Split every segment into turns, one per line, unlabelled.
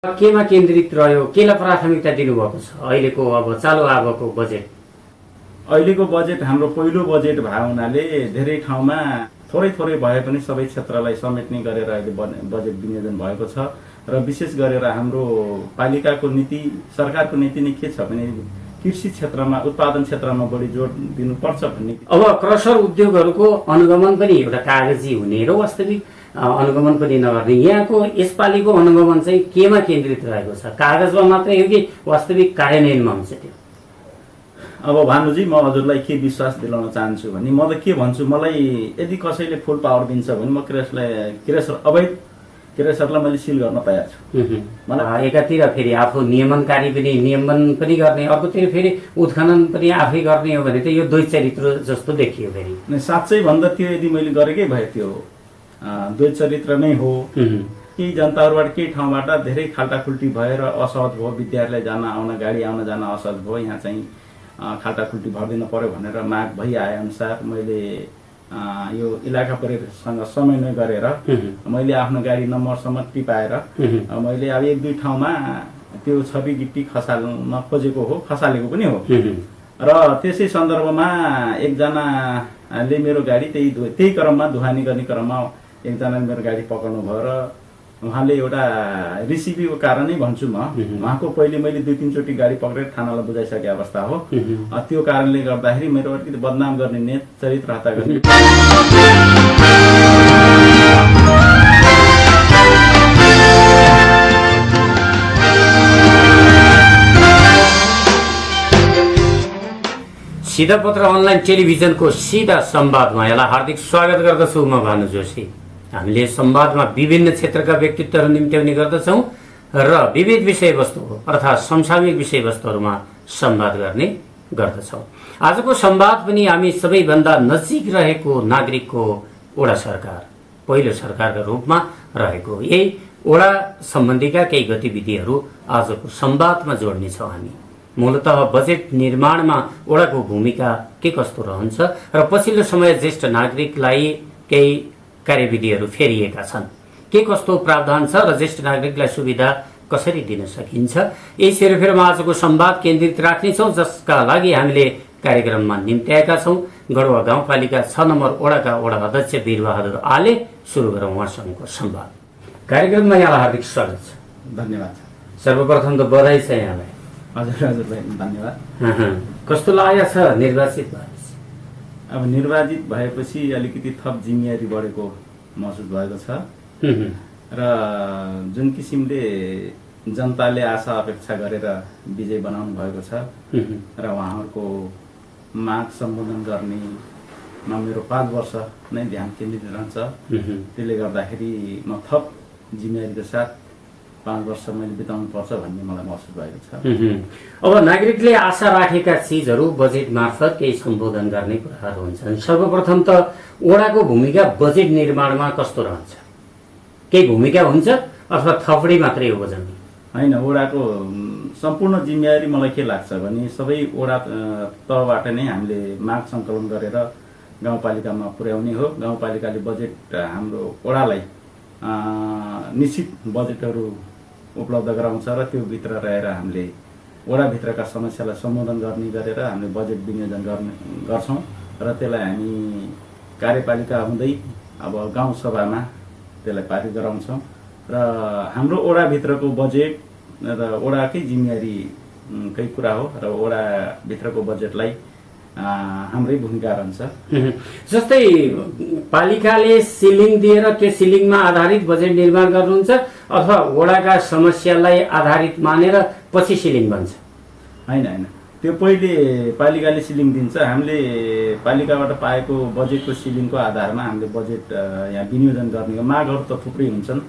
केमा केन्द्रित रह्यो, केलाई प्राथमिकता दिनुभएको छ अहिलेको अब चालु आबको बजेट?
अहिलेको बजेट हाम्रो पहिलो बजेट भए हुनाले धेरै ठाउँमा थोरै थोरै भए पनि सबै क्षेत्रलाई समेट्ने गरेर अहिले बजेट विनियोजन भएको छ र विशेष गरेर हाम्रो पालिकाको नीति, सरकारको नीति नै के छ भने कृषि क्षेत्रमा, उत्पादन क्षेत्रमा बढी जोड दिनुपर्छ भन्ने।
अब क्रसर उद्योगहरूको अनुगमन पनि एउटा कागजी हुने र वास्तविक अनुगमन पनि नगर्ने, यहाँको यसपालिको अनुगमन चाहिँ केमा केन्द्रित रहेको छ? कागजमा मात्रै हो कि वास्तविक कार्यान्वयनमा हुन्छ त्यो?
अब भानुजी, म हजुरलाई के विश्वास दिलाउन चाहन्छु भने म त के भन्छु, मलाई यदि कसैले फुल पावर दिन्छ भने म क्रेसरलाई मैले सिल गर्न तयार छु।
मलाई एकातिर फेरि आफू नियमन पनि गर्ने, अर्कोतिर फेरि उत्खनन पनि आफै गर्ने हो भने त यो दुई चरित्र जस्तो देखियो। फेरि
साँच्चै भन्दा त्यो यदि मैले गरेकै भए त्यो दुई चरित्र नै हो। केही जनताहरूबाट केही ठाउँबाट धेरै खाल्टाखुल्टी भएर असहज भयो, विद्यार्थीलाई जान आउन, गाडी आउन जान असहज भयो, यहाँ चाहिँ खाल्टाखुल्टी भरिदिनु पर्यो भनेर माग भइआए अनुसार मैले यो इलाका परिषदसँग समन्वय गरेर मैले आफ्नो गाडी नम्बरसम्म टिपाएर मैले अब एक दुई ठाउँमा त्यो छवि गिट्टी खसाल्न खोजेको हो, खसालेको पनि हो। र त्यसै सन्दर्भमा एकजनाले मेरो गाडी त्यही क्रममा दुहानी गर्ने क्रममा एकजनाले मेरो गाडी पक्राउनु भयो र उहाँले एउटा रिसिभीको कारणै भन्छु म, उहाँको पहिले मैले दुई तीनचोटि गाडी पक्रेर थानालाई बुझाइसके अवस्था हो। त्यो कारणले गर्दाखेरि मेरो अलिकति बदनाम गर्ने नेत, चरित्र हत्या गर्ने।
सिधा पत्र अनलाइन टेलिभिजनको सिधा संवादमा यहाँलाई हार्दिक स्वागत गर्दछु। म भानु जोशी। हामीले संवादमा विभिन्न क्षेत्रका व्यक्तित्वहरू निम्त्याउने गर्दछौँ र विविध विषयवस्तु अर्थात् समसामयिक विषयवस्तुहरूमा संवाद गर्ने गर्दछौँ। आजको संवाद पनि हामी सबैभन्दा नजिक रहेको नागरिकको वडा सरकार, पहिलो सरकारका रूपमा रहेको यही वडा सम्बन्धीका केही गतिविधिहरू आजको संवादमा जोड्नेछौँ हामी। मूलतः बजेट निर्माणमा वडाको भूमिका के कस्तो रहन्छ र पछिल्लो समय ज्येष्ठ नागरिकलाई केही कार्यविधिहरू फेरिएका छन्, के कस्तो प्रावधान छ र ज्येष्ठ नागरिकलाई सुविधा कसरी दिन सकिन्छ, यही सेरोफेरोमा आजको संवाद केन्द्रित राख्नेछौँ, जसका लागि हामीले कार्यक्रममा निम्त्याएका छौँ गढुवा गाउँपालिका 6 नम्बर वडाका वडा अध्यक्ष वीरबहादुर आले। सुरु गरौँ उहाँसँगको संवाद। कार्यक्रममा यहाँलाई हार्दिक स्वागत छ।
धन्यवाद।
सर्वप्रथम त बधाई छ यहाँलाई।
हजुरलाई धन्यवाद।
कस्तो लागेको छ निर्वाचित भएपछि?
अब निर्वाचित भएपछि अलिकति थप जिम्मेवारी बढेको महसुस भएको छ र जुन किसिमले जनताले आशा अपेक्षा गरेर विजय बनाउनु भएको छ र उहाँहरूको माग सम्बोधन गर्नेमा मेरो 5 वर्ष नै ध्यान केन्द्रित रहन्छ। त्यसले गर्दाखेरि म थप जिम्मेवारीको साथ 5 वर्ष मैले बिताउनु पर्छ भन्ने मलाई महसुस भएको छ।
अब नागरिकले आशा राखेका चिजहरू बजेट मार्फत केही सम्बोधन गर्ने कुराहरू हुन्छन्। सर्वप्रथम त वडाको भूमिका बजेट निर्माणमा कस्तो रहन्छ? केही भूमिका हुन्छ अथवा थपडी मात्रै हो बजेट?
होइन, वडाको सम्पूर्ण जिम्मेवारी मलाई के लाग्छ भने सबै वडा तहबाट नै हामीले माग सङ्कलन गरेर गाउँपालिकामा पुर्याउने हो। गाउँपालिकाले बजेट हाम्रो वडालाई निश्चित बजेटहरू उपलब्ध गराउँछ र त्यो भित्र रहेर हामीले वडाभित्रका समस्यालाई सम्बोधन गर्ने गरेर हामीले बजेट विनियोजन गर्छौँ र त्यसलाई हामी कार्यपालिका हुँदै अब गाउँसभामा त्यसलाई पारित गराउँछौँ र हाम्रो वडाभित्रको बजेट र वडाकै जिम्मेवारीकै कुरा हो र वडाभित्रको बजेटलाई हाम्रै भूमिका रहन्छ।
जस्तै पालिकाले सिलिङ दिएर त्यो सिलिङमा आधारित बजेट निर्माण गर्नुहुन्छ अथवा वडाका समस्यालाई आधारित मानेर पछि सिलिङ बन्छ?
होइन, त्यो पहिले पालिकाले सिलिङ दिन्छ। हामीले पालिकाबाट पाएको बजेटको सिलिङको आधारमा हामीले बजेट यहाँ विनियोजन गर्ने मागहरू त थुप्रै हुन्छन्,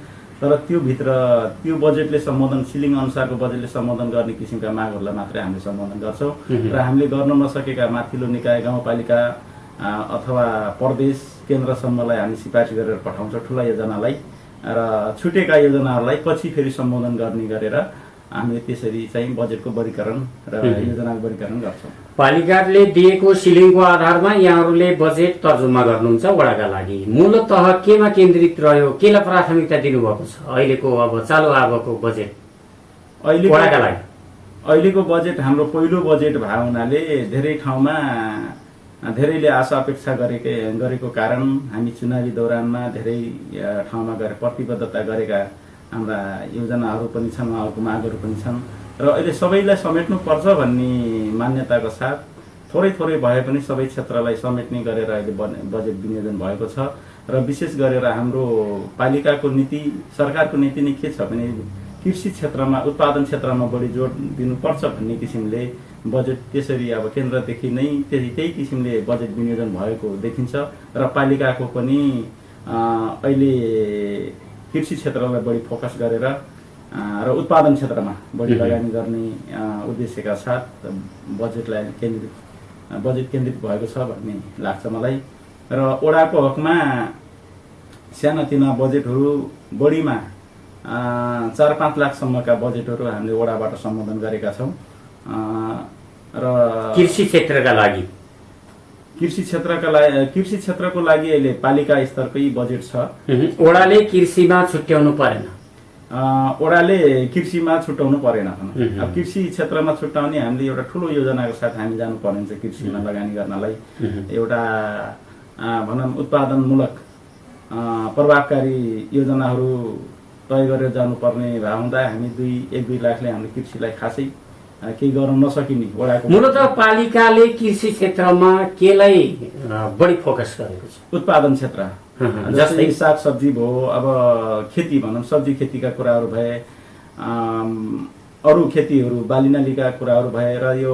तर त्यो बजेटले सम्बोधन, सिलिङ अनुसारको बजेटले सम्बोधन गर्ने किसिमका मागहरूलाई मात्रै हामीले सम्बोधन गर्छौँ र हामीले गर्न नसकेका माथिल्लो निकाय, गाउँपालिका अथवा प्रदेश, केन्द्रसम्मलाई हामी सिफारिस गरेर पठाउँछौँ ठुला योजनालाई र छुटेका योजनाहरूलाई पछि फेरि सम्बोधन गर्ने गरेर हामीले त्यसरी चाहिँ बजेटको वर्गीकरण र योजनाको वर्गीकरण गर्छौँ।
पालिकाले दिएको सिलिङको आधारमा यहाँहरूले बजेट तर्जुमा गर्नुहुन्छ वडाका लागि। मूलतः केमा केन्द्रित रह्यो, केलाई प्राथमिकता दिनुभएको छ अहिलेको अब चालु आबको बजेट? वडाका लागि
अहिलेको बजेट हाम्रो पहिलो बजेट भएको हुनाले धेरै ठाउँमा धेरैले आशा अपेक्षा गरेको कारण हामी चुनावी दौरानमा धेरै ठाउँमा गएर प्रतिबद्धता गरेका हाम्रा योजनाहरू पनि छन्, उहाँहरूको मागहरू पनि छन् र अहिले सबैलाई समेट्नुपर्छ भन्ने मान्यताको साथ थोरै थोरै भए पनि सबै क्षेत्रलाई समेट्ने गरेर अहिले बजेट विनियोजन भएको छ र विशेष गरेर हाम्रो पालिकाको नीति, सरकारको नीति नै के छ भने कृषि क्षेत्रमा, उत्पादन क्षेत्रमा बढी जोड दिनुपर्छ भन्ने किसिमले बजेट त्यसरी अब केन्द्रदेखि नै त्यही किसिमले बजेट विनियोजन भएको देखिन्छ र पालिकाको पनि अहिले कृषि क्षेत्रलाई बढी फोकस गरेर र उत्पादन क्षेत्रमा बढी लगानी गर्ने उद्देश्यका साथ बजेट केन्द्रित भएको छ भन्ने लाग्छ मलाई। र वडाको हकमा सानातिना बजेटहरू बढीमा 4-5 लाखसम्मका बजेटहरू हामीले वडाबाट सम्बोधन गरेका छौँ र
कृषि क्षेत्रका लागि
कृषि क्षेत्रको लागि अहिले पालिका स्तरकै बजेट छ।
वडाले कृषिमा छुट्याउनु परेन,
वडाले कृषिमा छुट्याउनु परेन। अब कृषि क्षेत्रमा छुट्याउने हामीले एउटा ठुलो योजनाको साथ हामी जानु पर्ने छ। कृषिमा लगानी गर्नलाई एउटा भनौँ उत्पादनमूलक प्रभावकारी योजनाहरू तय गरेर जानुपर्ने भए हुँदा हामी 1-2 लाखले हामीले कृषिलाई खासै केही गर्न नसकिने वडाको।
मूलतः पालिकाले कृषि क्षेत्रमा केलाई बढी फोकस गरेको छ? उत्पादन क्षेत्र,
जस्तै सागसब्जी भयो, अब खेती भनौँ सब्जी खेतीका कुराहरू भए, अरू खेतीहरू बालीनालीका कुराहरू भए र यो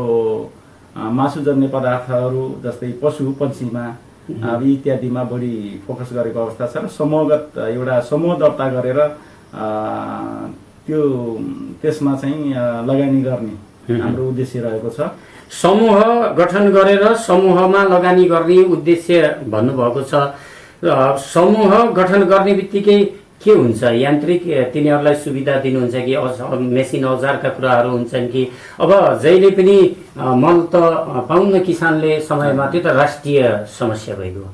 मासुजन्य पदार्थहरू जस्तै पशु पन्छीमा अब इत्यादिमा बढी फोकस गरेको अवस्था छ र समूहगत एउटा समूह दर्ता गरेर त्यसमा चाहिँ लगानी गर्ने हाम्रो उद्देश्य रहेको छ।
समूह गठन गरेर समूहमा लगानी गर्ने उद्देश्य भन्नुभएको छ। समूह गठन गर्ने बित्तिकै के हुन्छ? यान्त्रिक तिनीहरूलाई सुविधा दिनुहुन्छ कि मेसिन औजारका कुराहरू हुन्छन् कि अब जहिले पनि मल त पाउन्न किसानले समयमा? त्यो त राष्ट्रिय समस्या भइगयो।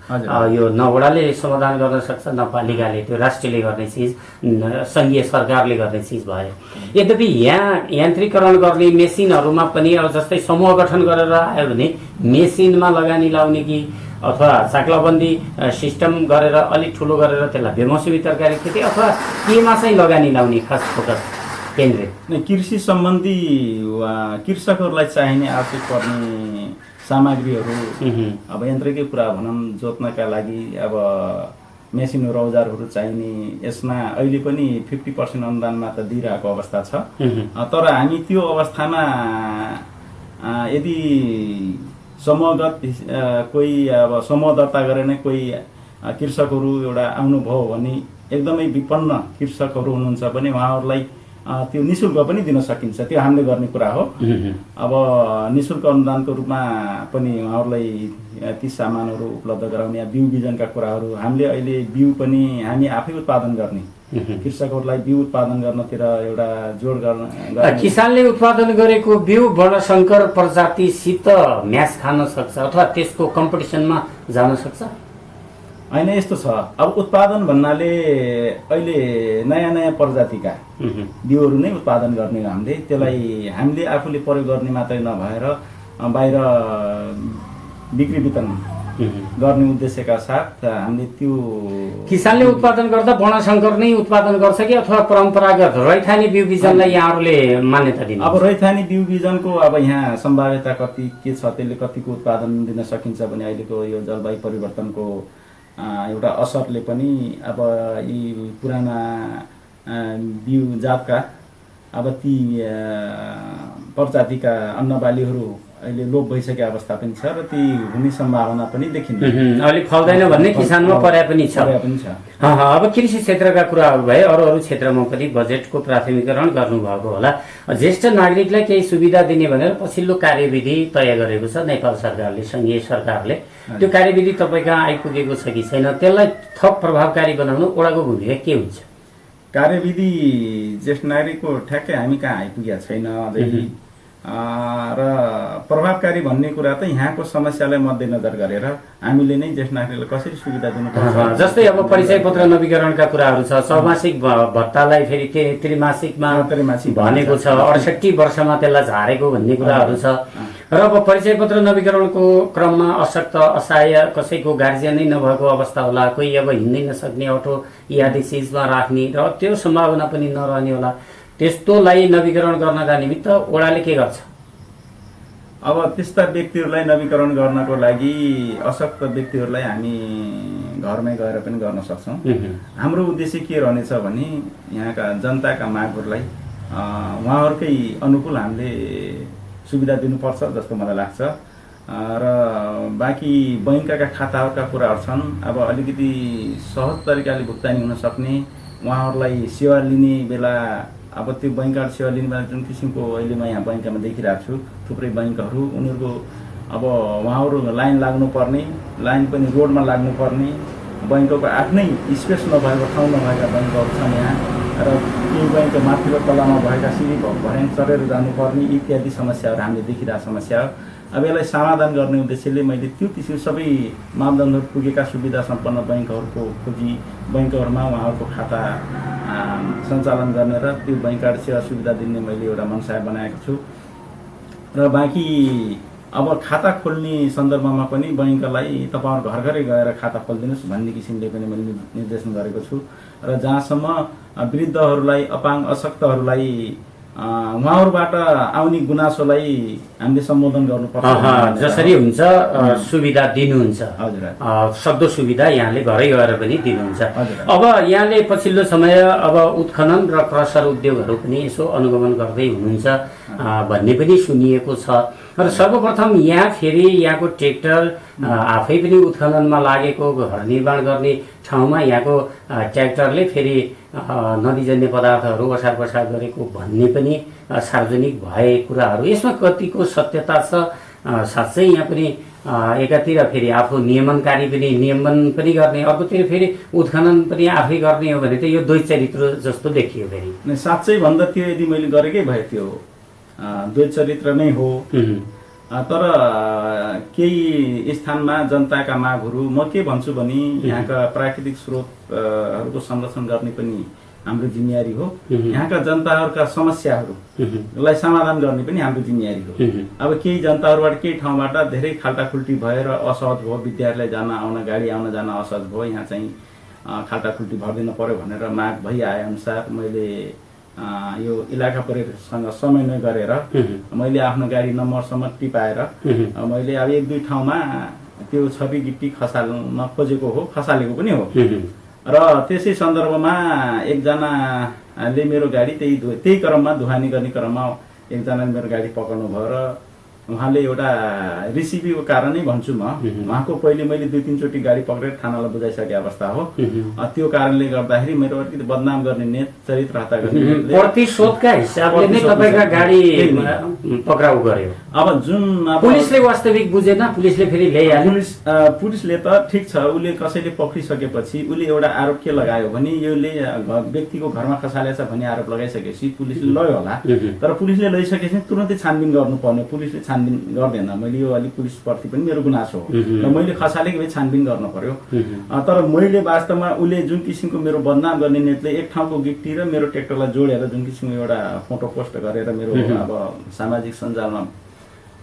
यो न वडाले समाधान गर्न सक्छ न पालिकाले, त्यो राष्ट्रले गर्ने चिज, सङ्घीय सरकारले गर्ने चिज भयो। यद्यपि यहाँ यान्त्रिकरण गर्ने मेसिनहरूमा पनि अब जस्तै समूह गठन गरेर आयो भने मेसिनमा लगानी लाउने कि अथवा साक्लाबन्दी सिस्टम गरेर अलिक ठुलो गरेर त्यसलाई बेमौसमी तरकारी खेती अथवा केमा चाहिँ लगानी लाउने खास फोकस केन्द्रित?
कृषि सम्बन्धी कृषकहरूलाई चाहिने आवश्यक पर्ने सामग्रीहरू, अब यन्त्रकै कुरा भनौँ जोत्नका लागि अब मेसिनहरू औजारहरू चाहिने, यसमा अहिले पनि 50% अनुदानमा त दिइरहेको अवस्था छ। तर हामी त्यो अवस्थामा यदि समूहगत कोही अब समूह दर्ता गरेर नै कोही कृषकहरू एउटा आउनुभयो भने एकदमै विपन्न कृषकहरू हुनुहुन्छ भने उहाँहरूलाई त्यो निःशुल्क पनि दिन सकिन्छ। त्यो हामीले गर्ने कुरा हो। अब निःशुल्क अनुदानको रूपमा पनि उहाँहरूलाई ती सामानहरू उपलब्ध गराउने, बिउ बिजनका कुराहरू हामीले अहिले बिउ पनि हामी आफै उत्पादन गर्ने, कृषकहरूलाई बिउ उत्पादन गर्नतिर एउटा जोड गर्न।
किसानले उत्पादन गरेको बिउ वर्णशंकर प्रजातिसित म्याच खान सक्छ अथवा त्यसको कम्पिटिसनमा जान सक्छ?
होइन, यस्तो छ। अब उत्पादन भन्नाले अहिले नयाँ प्रजातिका बिउहरू नै उत्पादन गर्ने हामीले, त्यसलाई हामीले आफूले प्रयोग गर्ने मात्रै नभएर बाहिर बिक्री वितरण गर्ने उद्देश्यका साथ हामीले त्यो
किसानले उत्पादन गर्दा वर्णशंकर नै उत्पादन गर्छ कि अथवा परम्परागत रैथानी बिउ बिजनलाई यहाँहरूले मान्यता दिनु?
अब रैथानी बिउ बिजनको अब यहाँ सम्भाव्यता कति के छ, त्यसले कतिको उत्पादन दिन सकिन्छ भने अहिलेको यो जलवायु परिवर्तनको एउटा असरले पनि अब यी पुराना बिउ जातका अब ती प्रजातिका अन्नबालीहरू अहिले लोप भइसकेको अवस्था पनि छ र ती हुने सम्भावना पनि देखिन्छ।
अलिक फल्दैन भन्ने किसानमा पर्याय पनि छ। अब कृषि क्षेत्रका कुराहरू भए, अरू क्षेत्रमा पनि बजेटको प्राथमिकरण गर्नुभएको होला। ज्येष्ठ नागरिकलाई केही सुविधा दिने भनेर पछिल्लो कार्यविधि तय गरेको छ नेपाल सरकारले, सङ्घीय सरकारले। त्यो कार्यविधि तपाईँ कहाँ आइपुगेको छ कि छैन? त्यसलाई थप प्रभावकारी बनाउनु वडाको भूमिका के हुन्छ?
कार्यविधि ज्येष्ठ नागरिकको ठ्याक्कै हामी कहाँ आइपुगेका छैन। अझै र प्रभावकारी भन्ने कुरा त यहाँको समस्यालाई मध्यनजर गरेर हामीले नै ज्येष्ठ नागरिकलाई कसरी सुविधा दिनुपर्छ।
जस्तै अब परिचय पत्र नवीकरणका कुराहरू छ, चौमासिक भत्तालाई फेरि त्रिमासिकमा भनेको छ, 68 वर्षमा त्यसलाई झारेको भन्ने कुराहरू छ। र अब परिचय पत्र नवीकरणको क्रममा अशक्त असहाय कसैको गार्जियनै नभएको अवस्था होला, कोही अब हिँड्नै नसक्ने अटो इत्यादि चिजमा राख्ने र त्यो सम्भावना पनि नरहने होला, त्यस्तोलाई नवीकरण गर्नका निमित्त वडाले के गर्छ?
अब त्यस्ता व्यक्तिहरूलाई नवीकरण गर्नको लागि अशक्त व्यक्तिहरूलाई हामी घरमै गएर पनि गर्न सक्छौँ। हाम्रो उद्देश्य के रहनेछ भने यहाँका जनताका मागहरूलाई उहाँहरूकै अनुकूल हामीले सुविधा दिनुपर्छ जस्तो मलाई लाग्छ। र बाँकी बैङ्कका खाताहरूका कुराहरू छन्, अब अलिकति सहज तरिकाले भुक्तानी हुन सक्ने, उहाँहरूलाई सेवा लिने बेला अब त्यो बैङ्कबाट सेवा लिने बेला जुन किसिमको अहिले म यहाँ बैङ्कमा देखिरहेको छु थुप्रै बैङ्कहरू, उनीहरूको अब उहाँहरू लाइन लाग्नुपर्ने, लाइन पनि रोडमा लाग्नुपर्ने, बैङ्कको आफ्नै स्पेस नभएको ठाउँ नभएका बैङ्कहरू छन् यहाँ, र केही बैङ्क माथिल्लो तलामा भएका सिँढी भर्याङ चढेर जानुपर्ने इत्यादि समस्याहरू हामीले देखिरहेको समस्या हो। अब यसलाई समाधान गर्ने उद्देश्यले मैले त्यो किसिम सबै मापदण्डहरू पुगेका सुविधा सम्पन्न बैङ्कहरूको खोजी, बैङ्कहरूमा उहाँहरूको खाता सञ्चालन गर्ने र त्यो बैङ्कबाट सेवा सुविधा दिने मैले एउटा मनसाय बनाएको छु। र बाँकी अब खाता खोल्ने सन्दर्भमा पनि बैङ्कलाई तपाईँहरू घर घरै गएर खाता खोलिदिनुहोस् भन्ने किसिमले पनि मैले निर्देशन गरेको छु। र जहाँसम्म वृद्धहरूलाई, अपाङ्ग अशक्तहरूलाई उहाँहरूबाट आउने गुनासोलाई हामीले सम्बोधन गर्नुपर्छ।
जसरी हुन्छ सुविधा दिनुहुन्छ,
हजुर,
सक्दो सुविधा यहाँले घरै गएर पनि दिनुहुन्छ। अब यहाँले पछिल्लो समय अब उत्खनन र क्रसर उद्योगहरू पनि यसो अनुगमन गर्दै हुनुहुन्छ भन्ने पनि सुनिएको छ। र सर्वप्रथम यहाँ फेरि यहाँको ट्र्याक्टर आफै पनि उत्खननमा लागेको, घर निर्माण गर्ने ठाउँमा यहाँको ट्र्याक्टरले फेरि नदीजन्य पदार्थहरू ओसार पसार गरेको भन्ने पनि सार्वजनिक भए कुराहरू, यसमा कतिको सत्यता छ? साँच्चै यहाँ पनि एकातिर फेरि आफू नियमनकारी पनि नियमन पनि गर्ने, अर्कोतिर फेरि उत्खनन पनि आफै गर्ने हो भने त यो दुई चरित्र जस्तो देखियो। फेरि
साँच्चै भन्दा त्यो यदि मैले गरेकै भए त्यो दुई चरित्र नै हो। तर केही स्थानमा जनताका मागहरू, म के भन्छु भने यहाँका प्राकृतिक स्रोतहरूको संरक्षण गर्ने पनि हाम्रो जिम्मेवारी हो, यहाँका जनताहरूका समस्याहरूलाई समाधान गर्ने पनि हाम्रो जिम्मेवारी हो। अब केही जनताहरूबाट केही ठाउँबाट धेरै खाल्टाखुल्टी भएर असहज भयो, विद्यार्थीलाई जान आउन, गाडी आउन जान असहज भयो, यहाँ चाहिँ खाल्टाखुल्टी भरिदिन पर्यो भनेर माग भइआए अनुसार मैले यो इलाका परिषदसँग समन्वय गरेर मैले आफ्नो गाडी नम्बरसम्म टिपाएर मैले अब एक दुई ठाउँमा त्यो छपी गिट्टी खसाल्न खोजेको हो, खसालेको पनि हो। र त्यसै सन्दर्भमा एकजनाले मेरो गाडी त्यही क्रममा धुवानी गर्ने क्रममा एकजनाले मेरो गाडी पक्राउनु भयो र उहाँले एउटा रिसिभीको कारणै भन्छु म, उहाँको पहिले मैले 2-3 चोटि गाडी पक्रेर थानालाई बुझाइसके अवस्था हो। त्यो कारणले गर्दाखेरि मेरो अलिकति बदनाम गर्ने नेत, चरित्र हत्या गर्ने
प्रतिशोधका हिसाबले नै तपाईका गाडी पक्राउ गर्यो।
अब जुन
पुलिसले वास्तविक बुझेन, पुलिसले फेरि ल्याइहाल्यो।
पुलिसले त ठिक छ, उसले कसैले पक्रिसकेपछि उसले एउटा आरोप के लगायो भने योले व्यक्तिको घरमा खसालेछ भन्ने आरोप लगाइसकेपछि पुलिसले लयो होला। तर पुलिसले लैसकेपछि तुरन्तै छानबिन गर्नुपर्ने, पुलिसले छानबिन गर्दैन। मैले यो अलिक पुलिसप्रति पनि मेरो गुनासो हो र मैले खसालेको भए छानबिन गर्न पर्यो। तर मैले वास्तवमा उसले जुन किसिमको मेरो बदनाम गर्ने नेतले एक ठाउँको गिट्टी र मेरो ट्र्याक्टरलाई जोडेर जुन किसिमको एउटा फोटो पोस्ट गरेर मेरो अब सामाजिक सञ्जालमा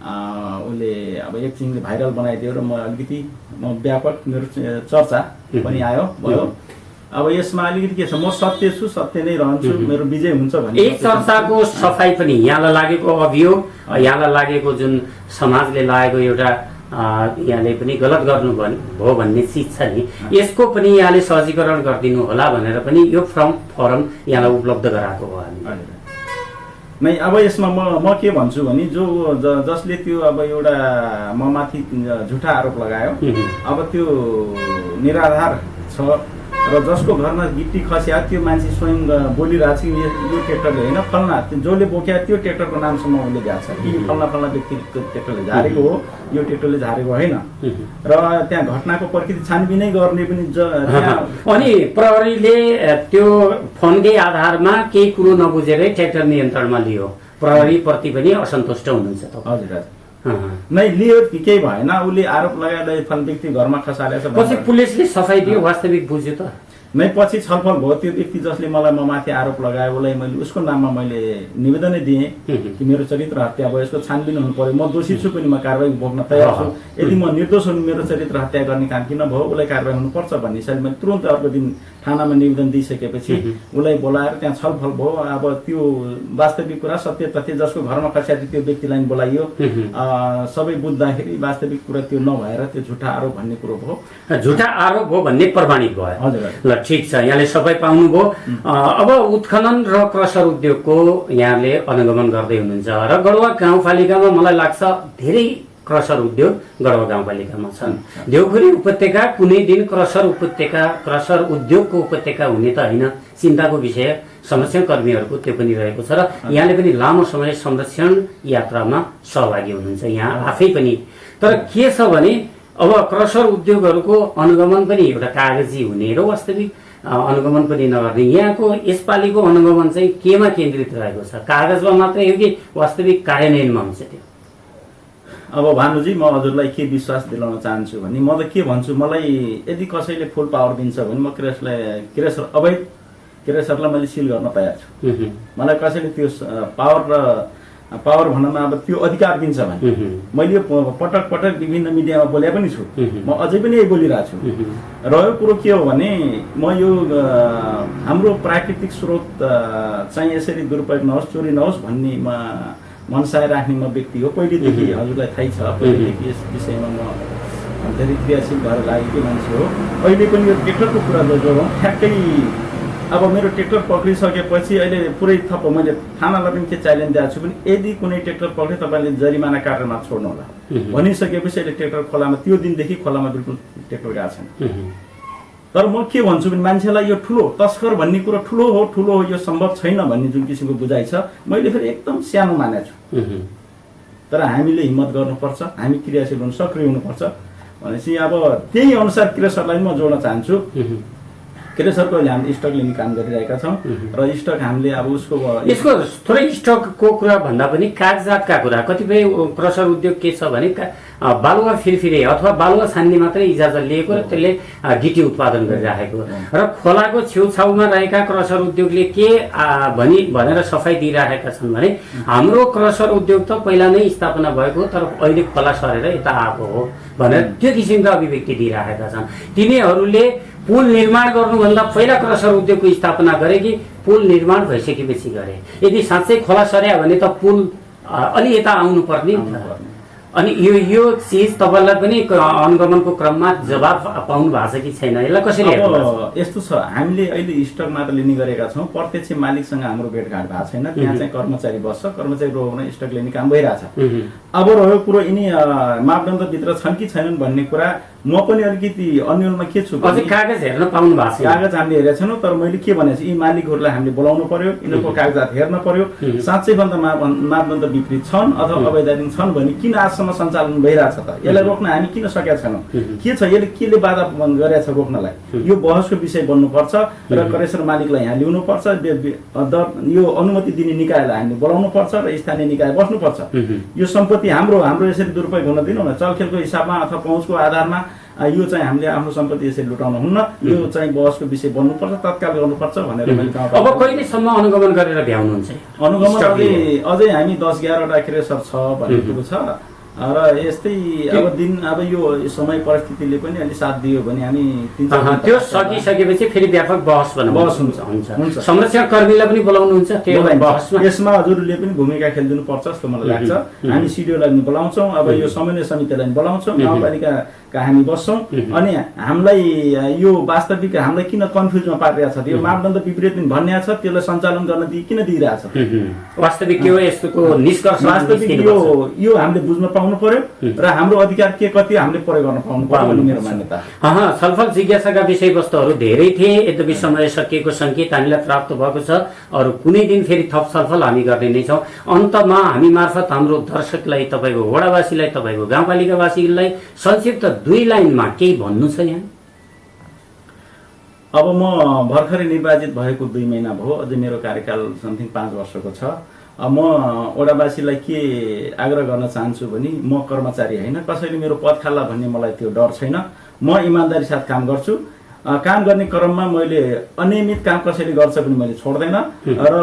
उसले अब एक किसिमले भाइरल बनाइदियो र म अलिकति व्यापक मेरो चर्चा पनि आयो भयो। अब यसमा अलिकति के छ, म सत्य छु, सत्य नै रहन्छु, मेरो विजय हुन्छ भन्ने
एक चर्चाको सफाइ पनि यहाँलाई लागेको अभियोग, यहाँलाई लागेको जुन समाजले लागेको एउटा यहाँले पनि गलत गर्नु भयो भन्ने चिज छ नि, यसको पनि यहाँले सहजीकरण गरिदिनु होला भनेर पनि यो फर्म यहाँलाई उपलब्ध गराएको हो हामी।
नै अब यसमा म के भन्छु भने जसले त्यो अब एउटा म माथि झुठा आरोप लगायो, अब त्यो निराधार छ र र जसको घरमा गिट्टी खस्या त्यो मान्छे स्वयं बोलिरहेको छ यो ट्र्याक्टरले होइन फल्ना जसले बोक्या त्यो ट्र्याक्टरको नामसम्म उसले गएको छ कि फल्ना व्यक्तिको ट्र्याक्टरले झारेको हो यो ट्र्याक्टरले झारेको होइन र त्यहाँ घटनाको प्रकृति छानबिनै गर्ने पनि
अनि प्रहरीले त्यो फोनकै आधारमा केही कुरो नबुझेरै ट्र्याक्टर नियन्त्रणमा लियो प्रहरीप्रति पनि असन्तुष्ट हुनुहुन्छ
हजुर नै लियो केही भएन उसले आरोप लगाएर फल व्यक्ति घरमा खसालेछ
पछि पुलिसले सफाई दियो वास्तविक बुझ्यो त
नै पछि छलफल भयो त्यो व्यक्ति जसले मलाई म माथि आरोप लगायो उसलाई मैले उसको नाममा मैले निवेदनै दिएँ कि मेरो चरित्र हत्या भयो यसको छानबिन हुनु पर्यो म दोषी छु पनि म कारबाही भोग्न तयार छु यदि म निर्दोष हुनु मेरो चरित्र हत्या गर्ने काम किन भयो उसलाई कारबाही हुनुपर्छ भन्ने हिसाबले मैले तुरन्त अर्को दिन थानामा निवेदन दिइसकेपछि उसलाई बोलाएर त्यहाँ छलफल भयो अब त्यो वास्तविक कुरा सत्य तथ्य जसको घरमा खस्या त्यो व्यक्तिलाई बोलाइयो सबै बुझ्दाखेरि वास्तविक कुरा त्यो नभएर त्यो झुटा आरोप भन्ने कुरो भयो
झुटा आरोप हो भन्ने प्रमाणित भयो
हजुर
ल ठिक छ यहाँले सबै पाउनुभयो अब उत्खनन र क्रसर उद्योगको यहाँले अनुगमन गर्दै हुनुहुन्छ र गढुवा गाउँपालिकामा मलाई लाग्छ धेरै क्रसर उद्योग गढुवा गाउँपालिकामा छन् देउखुरी उपत्यका कुनै दिन क्रसर उद्योगको उपत्यका हुने त होइन चिन्ताको विषय संरक्षण कर्मीहरूको त्यो पनि रहेको छ र यहाँले पनि लामो समय संरक्षण यात्रामा सहभागी हुनुहुन्छ यहाँ आफै पनि तर के छ भने अब क्रसर उद्योगहरूको अनुगमन पनि एउटा कागजी हुने र वास्तविक अनुगमन पनि नगर्ने यहाँको यसपालिको अनुगमन चाहिँ केमा केन्द्रित रहेको छ कागजमा मात्रै हो कि वास्तविक कार्यान्वयनमा हुन्छ त्यो
अब भानुजी म हजुरलाई के विश्वास दिलाउन चाहन्छु भने म त के भन्छु मलाई यदि कसैले फुल पावर दिन्छ भने म अवैध क्रेसरलाई मैले सिल गर्न तयार छु मलाई कसैले त्यो पावर भन्न अब त्यो अधिकार दिन्छ भने मैले यो पटक पटक विभिन्न मिडियामा बोले पनि छु म अझै पनि यही बोलिरहेको छु रह्यो कुरो के हो भने म यो हाम्रो प्राकृतिक स्रोत चाहिँ यसरी दुरुपयोग नहोस् चोरी नहोस् भन्ने मनसाय राख्ने म व्यक्ति हो पहिलेदेखि हजुरलाई थाहै छ पहिलेदेखि यस विषयमा म धेरै क्रियाशील भएर लागेकै मान्छे हो अहिले पनि यो ट्र्याक्टरको कुरा जोडौँ ठ्याक्कै अब मेरो ट्र्याक्टर पक्रिसकेपछि अहिले पुरै थप मैले थानालाई पनि के च्यालेन्ज दिएको छु भने यदि कुनै ट्र्याक्टर पक्रे तपाईँले जरिमाना काटेरमा छोड्नु होला भनिसकेपछि अहिले ट्र्याक्टर खोलामा त्यो दिनदेखि खोलामा बिल्कुल ट्र्याक्टर गएको छैन तर म के भन्छु भने मान्छेलाई यो ठुलो तस्कर भन्ने कुरो ठुलो हो यो सम्भव छैन भन्ने जुन किसिमको बुझाइ छ मैले फेरि एकदम सानो मानेको छु तर हामीले हिम्मत गर्नुपर्छ हामी क्रियाशील हुनु सक्रिय हुनुपर्छ भनेपछि अब त्यही अनुसार क्रेसरलाई म जोड्न चाहन्छु क्रेसरको अहिले हामीले स्टक लिने काम गरिरहेका छौँ र स्टक हामीले अब
यसको थोरै स्टकको कुरा भन्दा पनि कागजातका कुरा कतिपय क्रसर उद्योग के छ भने बालुवा फिरफिरे अथवा बालुवा छान्ने मात्रै इजाजत लिएको र त्यसले गिटी उत्पादन गरिराखेको र खोलाको छेउछाउमा रहेका क्रसर उद्योगले के भनेर सफाई दिइराखेका छन् भने हाम्रो क्रसर उद्योग त पहिला नै स्थापना भएको तर अहिले खोला सरेर यता आएको हो भनेर त्यो किसिमका अभिव्यक्ति दिइराखेका छन् तिनीहरूले पुल निर्माण गर्नुभन्दा पहिला क्रसर उद्योगको स्थापना गरे कि पुल निर्माण भइसकेपछि गरे यदि साँच्चै खोला सर्या भने त पुल अलि यता आउनु पर्ने अनि यो चीज तपाईलाई पनि अनुगमनको क्रममा जवाब पाउनु भएको छ कि छैन यसलाई कसरी हेर्नुहुन्छ
यस्तो छ हामीले अहिले स्टक मात्र लिने गरेका छौं प्रत्यक्ष मालिकसँग हाम्रो भेटघाट भएको छैन त्यहाँ चाहिँ कर्मचारी बस्छ कर्मचारी रोक्न स्टक लिने काम भइरहेछ अब रह्यो कुरो यिनी मापदण्ड भित्र छन् कि छैनन् भन्ने कुरा म पनि अलिकति अन्यलमा के छु
अझै कागज हेर्न पाउनु भएको छ
कागज हामीले हेरेका छैनौं तर मैले के भनेको छु यी मालिकहरूलाई हामीले बोलाउनु पर्यो यिनीहरूको कागजात हेर्न पर्यो साँच्चै भन्दा मापदण्ड विपरीत छन् अथवा अवैधानिक छन् भने किन आजसम्म सञ्चालन भइरहेछ त यसलाई रोक्न हामी किन सकेका छैनौं के छ यसले केले बाधा गरेछ रोक्नलाई यो बहसको विषय बन्नुपर्छ र क्रेसर मालिकलाई यहाँ ल्याउनु पर्छ यो अनुमति दिने निकायलाई हामीले बोलाउनु पर्छ र स्थानीय निकाय बस्नुपर्छ यो सम्पत्ति हाम्रो यसरी दुरुपयोग हुन दिनु न चलखेलको हिसाबमा अथवा पहुँचको आधारमा यो चाहिँ हामीले आफ्नो सम्पत्ति यसरी लुटाउन हुन्न यो चाहिँ बहसको विषय बन्नुपर्छ तत्काल गर्नुपर्छ भनेर मैले
अब कहिलेसम्म अनुगमन गरेर भ्याउनुहुन्छ
अनुगमन अझै हामी 10-11 वटा क्रेसर छ भन्ने कुरो छ र यस्तै अब यो समय परिस्थितिले पनि अलि साथ दियो भने हामी
त्यो सकिसकेपछि फेरि व्यापक बहस हुन्छ संरक्षण कर्मीलाई पनि बोलाउनुहुन्छ त्यो बहसमा
यसमा हजुरले पनि भूमिका खेलिदिनु पर्छ जस्तो मलाई लाग्छ हामी सिडिओलाई पनि बोलाउँछौँ अब यो समन्वय समितिलाई पनि बोलाउँछौँ गाउँपालिकाका हामी बस्छौँ अनि हामीलाई यो वास्तविक हामीलाई किन कन्फ्युजमा पारिरहेको छ यो मापदण्ड विपरीत भन्ने छ त्यसलाई सञ्चालन गर्न किन दिइरहेछ
वास्तविक के हो यस्तोको निष्कर्ष
वास्तविक यो हामीले बुझ्न पाउनु पर्यो र हाम्रो अधिकार के कति हामीले प्रयोग गर्न पाउनु पर्यो भन्ने मेरो मान्यता हो।
छलफल जिज्ञासाका विषयवस्तुहरू धेरै थिए, यद्यपि समय सकिएको सङ्केत हामीलाई प्राप्त भएको छ। अरू कुनै दिन फेरि थप छलफल हामी गर्ने नै छौँ। अन्तमा हामी मार्फत हाम्रो दर्शकलाई, तपाईँको वडावासीलाई, तपाईँको गाउँपालिकावासीलाई संक्षिप्त 2 लाइनमा केही भन्नु छ यहाँ?
अब म भर्खरै निर्वाचित भएको 2 महिना भयो, अझै मेरो कार्यकाल समथिङ 5 वर्षको छ। म वडावासीलाई के आग्रह गर्न चाहन्छु भने म कर्मचारी होइन, कसैले मेरो पद खाल्ला भन्ने मलाई त्यो डर छैन। म इमान्दारी साथ काम गर्छु। काम गर्ने क्रममा मैले अनियमित काम कसैले गर्छ पनि मैले छोड्दैन र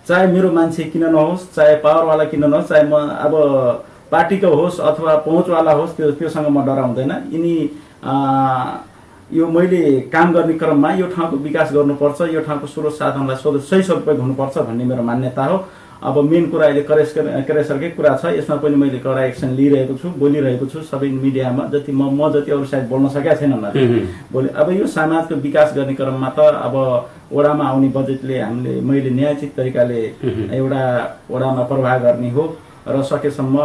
चाहे मेरो मान्छे किन नहोस्, चाहे पावरवाला किन नहोस्, चाहे म अब पार्टीको होस् अथवा पहुँचवाला होस्, त्योसँग म डराउँदैन। यिनी यो मैले काम गर्ने क्रममा यो ठाउँको विकास गर्नुपर्छ, यो ठाउँको स्रोत साधनलाई सही सदुपयोग हुनुपर्छ भन्ने मेरो मान्यता हो। अब मेन कुरा अहिले क्रेसरकै कुरा छ, यसमा पनि मैले कडा एक्सन लिइरहेको छु, बोलिरहेको छु सबै मिडियामा। जति म जति अरू सायद बोल्न सकेका छैनन् बोले। अब यो समाजको विकास गर्ने क्रममा त अब वडामा आउने बजेटले मैले न्यायोचित तरिकाले एउटा वडामा प्रवाह गर्ने हो र सकेसम्म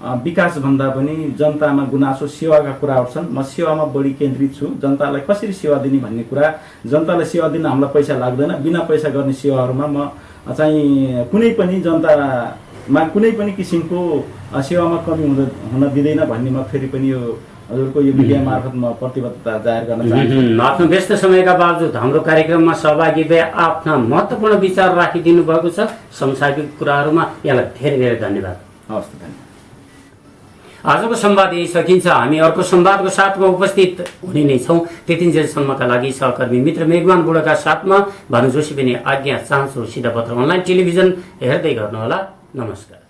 विकास भन्दा पनि जनतामा गुनासो सेवाका कुराहरू छन्। म सेवामा बढी केन्द्रित छु। जनतालाई कसरी सेवा दिने भन्ने कुरा, जनतालाई सेवा दिन हामीलाई पैसा लाग्दैन। बिना पैसा गर्ने सेवाहरूमा म चाहिँ कुनै पनि जनतामा कुनै पनि किसिमको सेवामा कमी हुन दिँदैन भन्ने म फेरि पनि यो हजुरको यो मिडिया मार्फत म प्रतिबद्धता जाहेर गर्न चाहन्छु।
आफ्नो व्यस्त समयका बावजुद हाम्रो कार्यक्रममा सहभागी भए आफ्ना महत्त्वपूर्ण विचार राखिदिनु भएको छ सांसारिक कुराहरूमा। यहाँलाई धेरै धेरै धन्यवाद।
हवस्, धन्यवाद।
आजको संवाद यही सकिन्छ। हामी अर्को संवादको साथमा उपस्थित हुने नै छौँ। त्यतिन्जेलसम्मका लागि सहकर्मी मित्र मेघमान बुढाका साथमा भानु जोशी पनि आज्ञा चाहन्छु। सिधा पत्र अनलाइन टेलिभिजन हेर्दै गर्नुहोला। नमस्कार।